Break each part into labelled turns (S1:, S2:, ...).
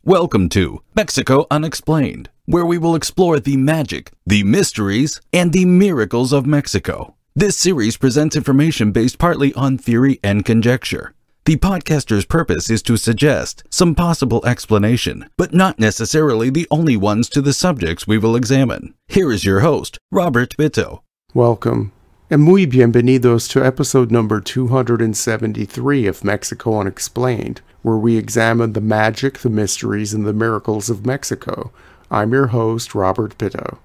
S1: Welcome to Mexico Unexplained, where we will explore the magic, the mysteries, and the miracles of Mexico. This series presents information based partly on theory and conjecture. The podcaster's purpose is to suggest some possible explanation, but not necessarily the only ones to the subjects we will examine. Here is your host, Robert Bitto.
S2: Welcome, and muy bienvenidos to episode number 273 of Mexico Unexplained, where we examine the magic, the mysteries, and the miracles of Mexico. I'm your host, Robert Bitto.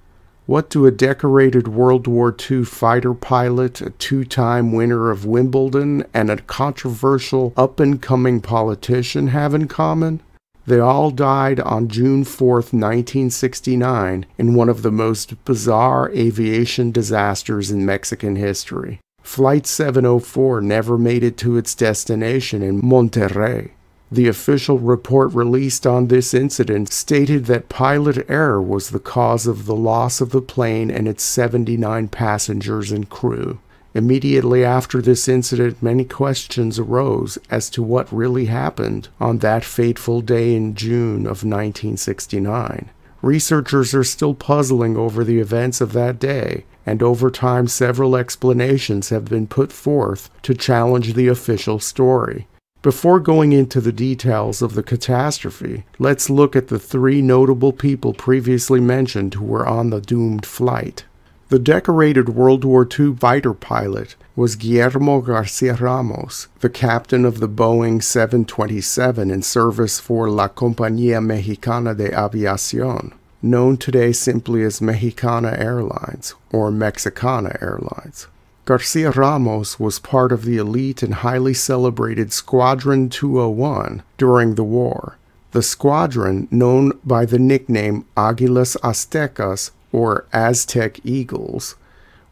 S2: What do a decorated World War II fighter pilot, a two-time winner of Wimbledon, and a controversial up-and-coming politician have in common? They all died on June 4th, 1969, in one of the most bizarre aviation disasters in Mexican history. Flight 704 never made it to its destination in Monterrey. The official report released on this incident stated that pilot error was the cause of the loss of the plane and its 79 passengers and crew. Immediately after this incident, many questions arose as to what really happened on that fateful day in June of 1969. Researchers are still puzzling over the events of that day, and over time several explanations have been put forth to challenge the official story. Before going into the details of the catastrophe, let's look at the three notable people previously mentioned who were on the doomed flight. The decorated World War II fighter pilot was Guillermo Garcia Ramos, the captain of the Boeing 727 in service for La Compañía Mexicana de Aviación, known today simply as Mexicana Airlines or Mexicana Airlines. Garcia Ramos was part of the elite and highly celebrated Squadron 201 during the war. The squadron, known by the nickname Águilas Aztecas or Aztec Eagles,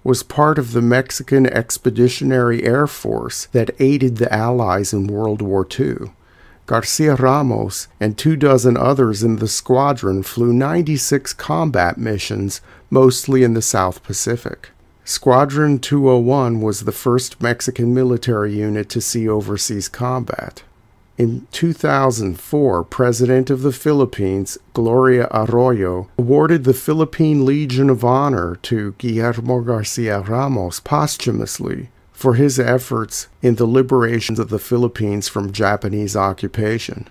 S2: was part of the Mexican Expeditionary Air Force that aided the Allies in World War II. Garcia Ramos and 24 others in the squadron flew 96 combat missions, mostly in the South Pacific. Squadron 201 was the first Mexican military unit to see overseas combat. In 2004, President of the Philippines, Gloria Arroyo, awarded the Philippine Legion of Honor to Guillermo Garcia Ramos posthumously for his efforts in the liberation of the Philippines from Japanese occupation.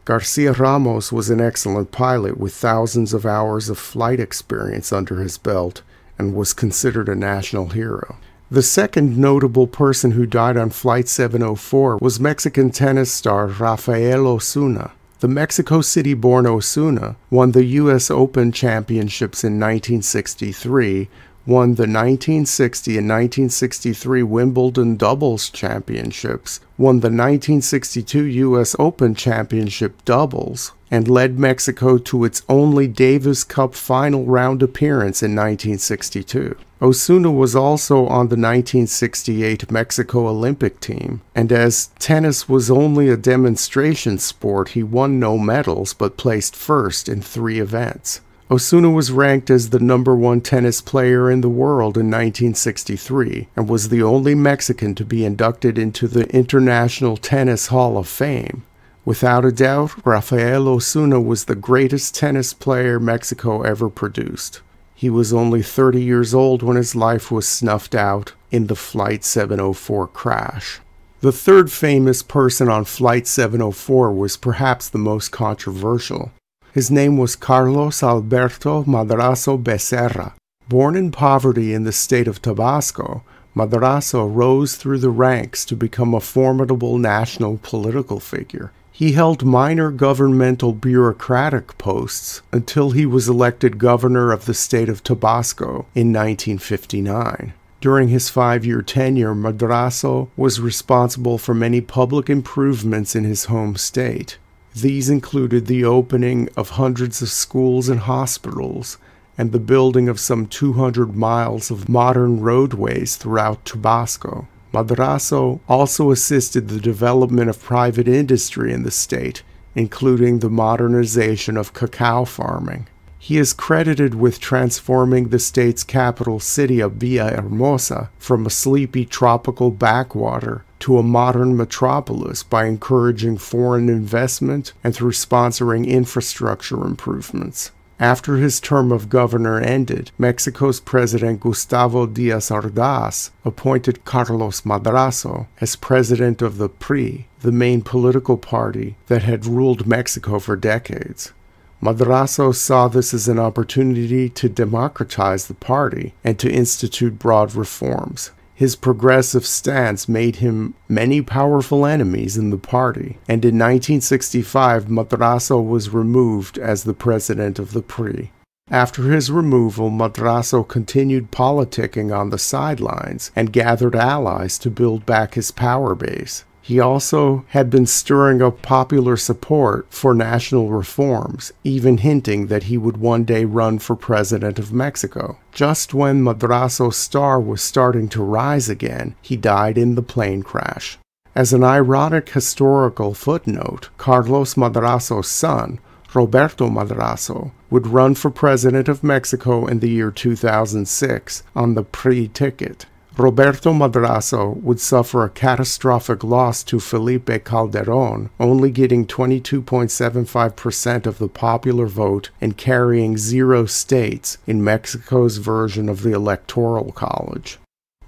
S2: Garcia Ramos was an excellent pilot with thousands of hours of flight experience under his belt, and was considered a national hero. The second notable person who died on Flight 704 was Mexican tennis star Rafael Osuna. The Mexico City-born Osuna won the U.S. Open Championships in 1963, won the 1960 and 1963 Wimbledon Doubles Championships, won the 1962 U.S. Open Championship Doubles, and led Mexico to its only Davis Cup final round appearance in 1962. Osuna was also on the 1968 Mexico Olympic team, and as tennis was only a demonstration sport, he won no medals but placed first in 3 events. Osuna was ranked as the #1 tennis player in the world in 1963 and was the only Mexican to be inducted into the International Tennis Hall of Fame. Without a doubt, Rafael Osuna was the greatest tennis player Mexico ever produced. He was only 30 years old when his life was snuffed out in the Flight 704 crash. The third famous person on Flight 704 was perhaps the most controversial. His name was Carlos Alberto Madrazo Becerra. Born in poverty in the state of Tabasco, Madrazo rose through the ranks to become a formidable national political figure. He held minor governmental bureaucratic posts until he was elected governor of the state of Tabasco in 1959. During his 5-year tenure, Madrazo was responsible for many public improvements in his home state. These included the opening of hundreds of schools and hospitals, and the building of some 200 miles of modern roadways throughout Tabasco. Madrazo also assisted the development of private industry in the state, including the modernization of cacao farming. He is credited with transforming the state's capital city of Villahermosa from a sleepy tropical backwater to a modern metropolis by encouraging foreign investment and through sponsoring infrastructure improvements. After his term of governor ended, Mexico's President Gustavo Díaz Ordaz appointed Carlos Madrazo as president of the PRI, the main political party that had ruled Mexico for decades. Madrazo saw this as an opportunity to democratize the party and to institute broad reforms. His progressive stance made him many powerful enemies in the party, and in 1965 Madrazo was removed as the president of the PRI. After his removal, Madrazo continued politicking on the sidelines and gathered allies to build back his power base. He also had been stirring up popular support for national reforms, even hinting that he would one day run for president of Mexico. Just when Madrazo's star was starting to rise again, he died in the plane crash. As an ironic historical footnote, Carlos Madrazo's son, Roberto Madrazo, would run for president of Mexico in the year 2006 on the PRI ticket. Roberto Madrazo would suffer a catastrophic loss to Felipe Calderón, only getting 22.75% of the popular vote and carrying 0 states in Mexico's version of the Electoral College.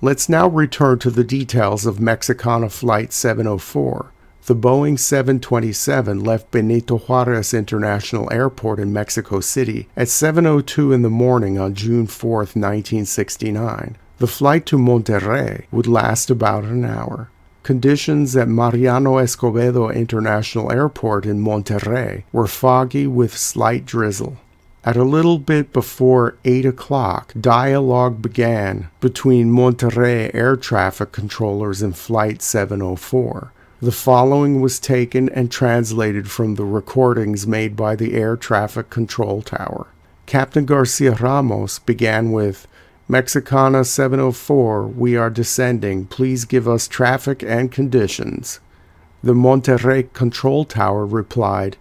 S2: Let's now return to the details of Mexicana Flight 704. The Boeing 727 left Benito Juárez International Airport in Mexico City at 7:02 in the morning on June 4, 1969. The flight to Monterrey would last about an hour. Conditions at Mariano Escobedo International Airport in Monterrey were foggy with slight drizzle. At a little bit before 8 o'clock, dialogue began between Monterrey air traffic controllers and Flight 704. The following was taken and translated from the recordings made by the air traffic control tower. Captain Garcia Ramos began with, "Mexicana 704, we are descending. Please give us traffic and conditions." The Monterrey control tower replied,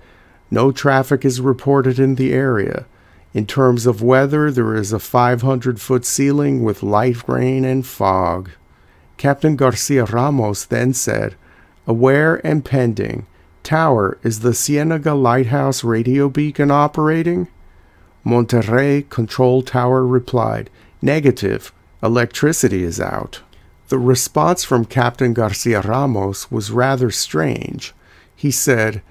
S2: "No traffic is reported in the area. In terms of weather, there is a 500-foot ceiling with light rain and fog." Captain Garcia Ramos then said, "Aware and pending. Tower, is the Ciénaga Lighthouse radio beacon operating?" Monterrey control tower replied, "Negative. Electricity is out." The response from Captain Garcia Ramos was rather strange. He said,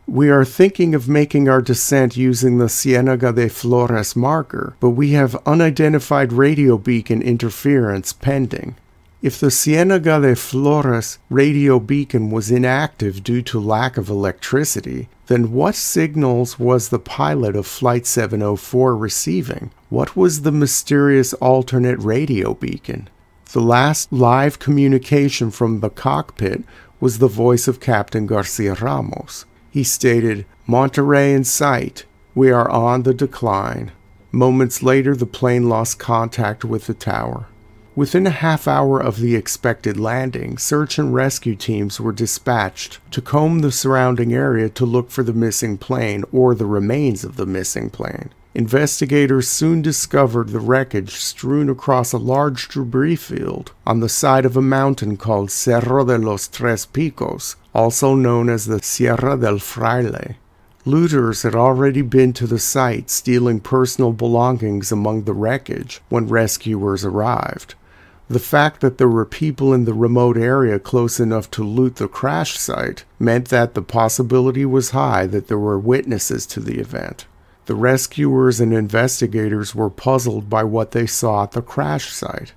S2: "We are thinking of making our descent using the Ciénaga de Flores marker, but we have unidentified radio beacon interference pending." If the Ciénaga de Flores radio beacon was inactive due to lack of electricity, then what signals was the pilot of Flight 704 receiving? What was the mysterious alternate radio beacon? The last live communication from the cockpit was the voice of Captain Garcia Ramos. He stated, "Monterrey in sight. We are on the decline." Moments later, the plane lost contact with the tower. Within a half hour of the expected landing, search and rescue teams were dispatched to comb the surrounding area to look for the missing plane or the remains of the missing plane. Investigators soon discovered the wreckage strewn across a large debris field on the side of a mountain called Cerro de los Tres Picos, also known as the Sierra del Fraile. Looters had already been to the site, stealing personal belongings among the wreckage when rescuers arrived. The fact that there were people in the remote area close enough to loot the crash site meant that the possibility was high that there were witnesses to the event. The rescuers and investigators were puzzled by what they saw at the crash site.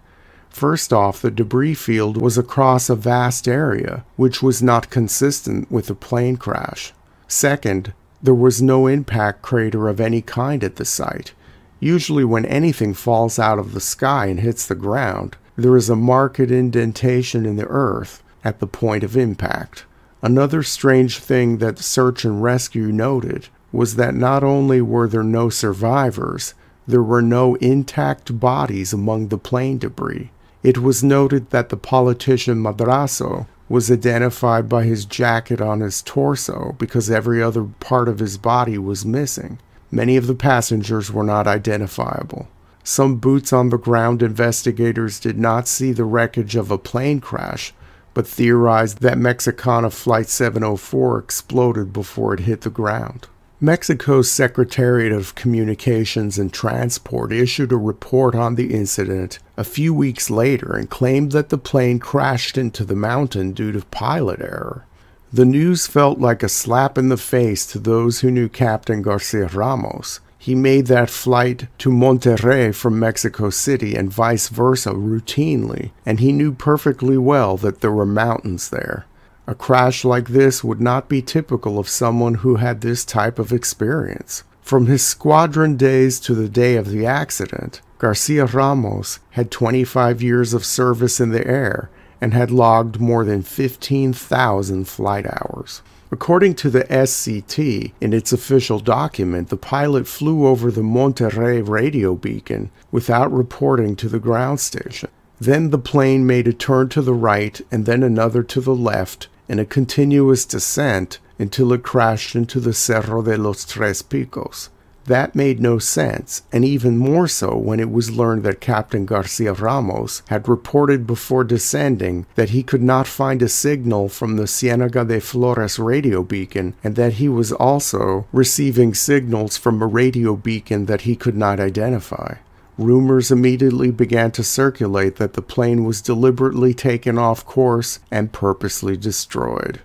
S2: First off, the debris field was across a vast area, which was not consistent with the plane crash. Second, there was no impact crater of any kind at the site. Usually when anything falls out of the sky and hits the ground, there is a marked indentation in the earth at the point of impact. Another strange thing that search and rescue noted was that not only were there no survivors, there were no intact bodies among the plane debris. It was noted that the politician Madrazo was identified by his jacket on his torso because every other part of his body was missing. Many of the passengers were not identifiable. Some boots-on-the-ground investigators did not see the wreckage of a plane crash, but theorized that Mexicana Flight 704 exploded before it hit the ground. Mexico's Secretariat of Communications and Transport issued a report on the incident a few weeks later and claimed that the plane crashed into the mountain due to pilot error. The news felt like a slap in the face to those who knew Captain Garcia Ramos. He made that flight to Monterrey from Mexico City and vice versa routinely, and he knew perfectly well that there were mountains there. A crash like this would not be typical of someone who had this type of experience. From his squadron days to the day of the accident, Garcia Ramos had 25 years of service in the air and had logged more than 15,000 flight hours. According to the SCT, in its official document, the pilot flew over the Monterrey radio beacon without reporting to the ground station. Then the plane made a turn to the right and then another to the left in a continuous descent until it crashed into the Cerro de los Tres Picos. That made no sense, and even more so when it was learned that Captain Garcia Ramos had reported before descending that he could not find a signal from the Ciénaga de Flores radio beacon, and that he was also receiving signals from a radio beacon that he could not identify. Rumors immediately began to circulate that the plane was deliberately taken off course and purposely destroyed.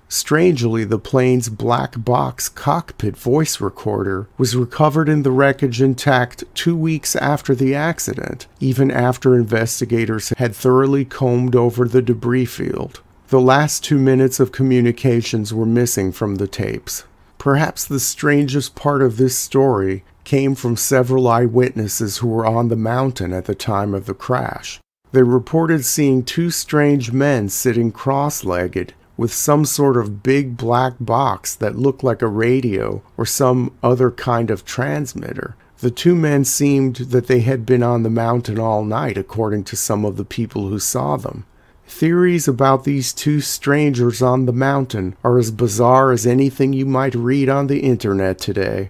S2: Strangely, the plane's black box cockpit voice recorder was recovered in the wreckage intact 2 weeks after the accident, even after investigators had thoroughly combed over the debris field. The last 2 minutes of communications were missing from the tapes. Perhaps the strangest part of this story came from several eyewitnesses who were on the mountain at the time of the crash. They reported seeing two strange men sitting cross-legged with some sort of big black box that looked like a radio or some other kind of transmitter. The two men seemed that they had been on the mountain all night, according to some of the people who saw them. Theories about these two strangers on the mountain are as bizarre as anything you might read on the internet today.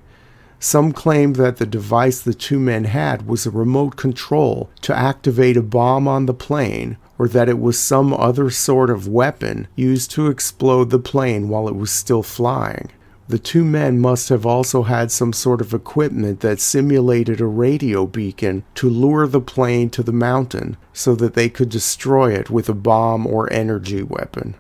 S2: Some claim that the device the two men had was a remote control to activate a bomb on the plane, or that it was some other sort of weapon used to explode the plane while it was still flying. The two men must have also had some sort of equipment that simulated a radio beacon to lure the plane to the mountain so that they could destroy it with a bomb or energy weapon.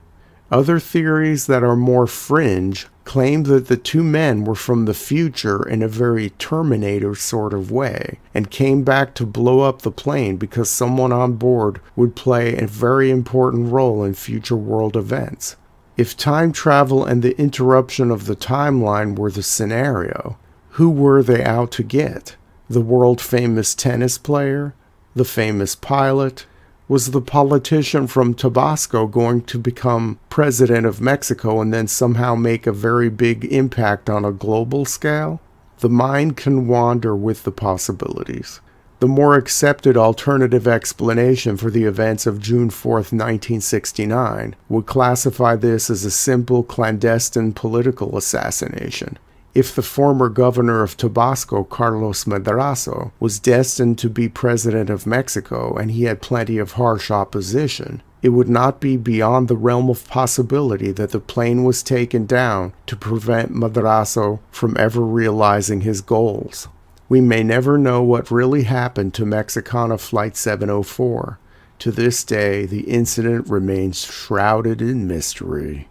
S2: Other theories that are more fringe claim that the two men were from the future in a very Terminator sort of way, and came back to blow up the plane because someone on board would play a very important role in future world events. If time travel and the interruption of the timeline were the scenario, who were they out to get? The world-famous tennis player? The famous pilot? Was the politician from Tabasco going to become president of Mexico and then somehow make a very big impact on a global scale? The mind can wander with the possibilities. The more accepted alternative explanation for the events of June 4, 1969, would classify this as a simple clandestine political assassination. If the former governor of Tabasco, Carlos Madrazo, was destined to be president of Mexico and he had plenty of harsh opposition, it would not be beyond the realm of possibility that the plane was taken down to prevent Madrazo from ever realizing his goals. We may never know what really happened to Mexicana Flight 704. To this day, the incident remains shrouded in mystery.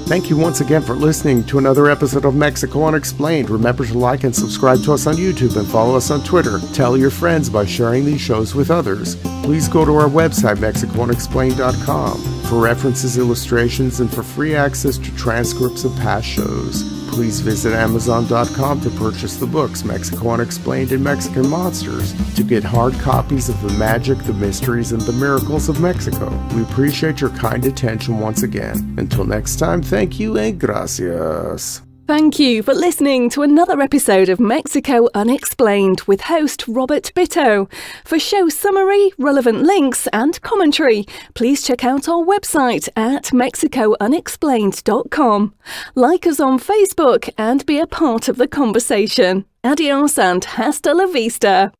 S2: Thank you once again for listening to another episode of Mexico Unexplained. Remember to like and subscribe to us on YouTube and follow us on Twitter. Tell your friends by sharing these shows with others. Please go to our website, MexicoUnexplained.com, for references, illustrations, and for free access to transcripts of past shows. Please visit Amazon.com to purchase the books Mexico Unexplained and Mexican Monsters to get hard copies of the magic, the mysteries, and the miracles of Mexico. We appreciate your kind attention once again. Until next time, thank you and gracias.
S3: Thank you for listening to another episode of Mexico Unexplained with host Robert Bitto. For show summary, relevant links and commentary, please check out our website at mexicounexplained.com. Like us on Facebook and be a part of the conversation. Adios and hasta la vista.